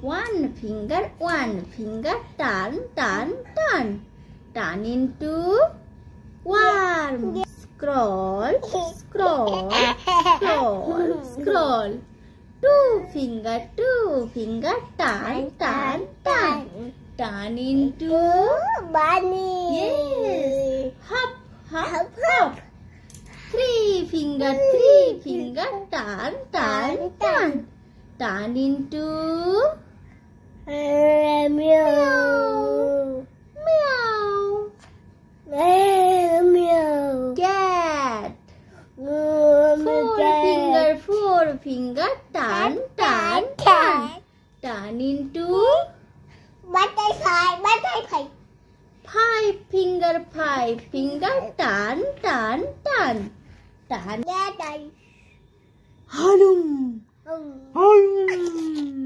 One finger, turn, turn, turn. Turn into worm. Scroll, scroll, scroll, scroll. Two finger, turn, turn, turn. Turn into bunny. Yes. Hop, hop, hop. Three finger, turn, turn, turn. Turn into Meow. meow. Meow. Cat. Four finger, turn, turn, turn. Turn into Butterfly. five finger, turn, turn, turn. Turn. Letter. Halum. Halum.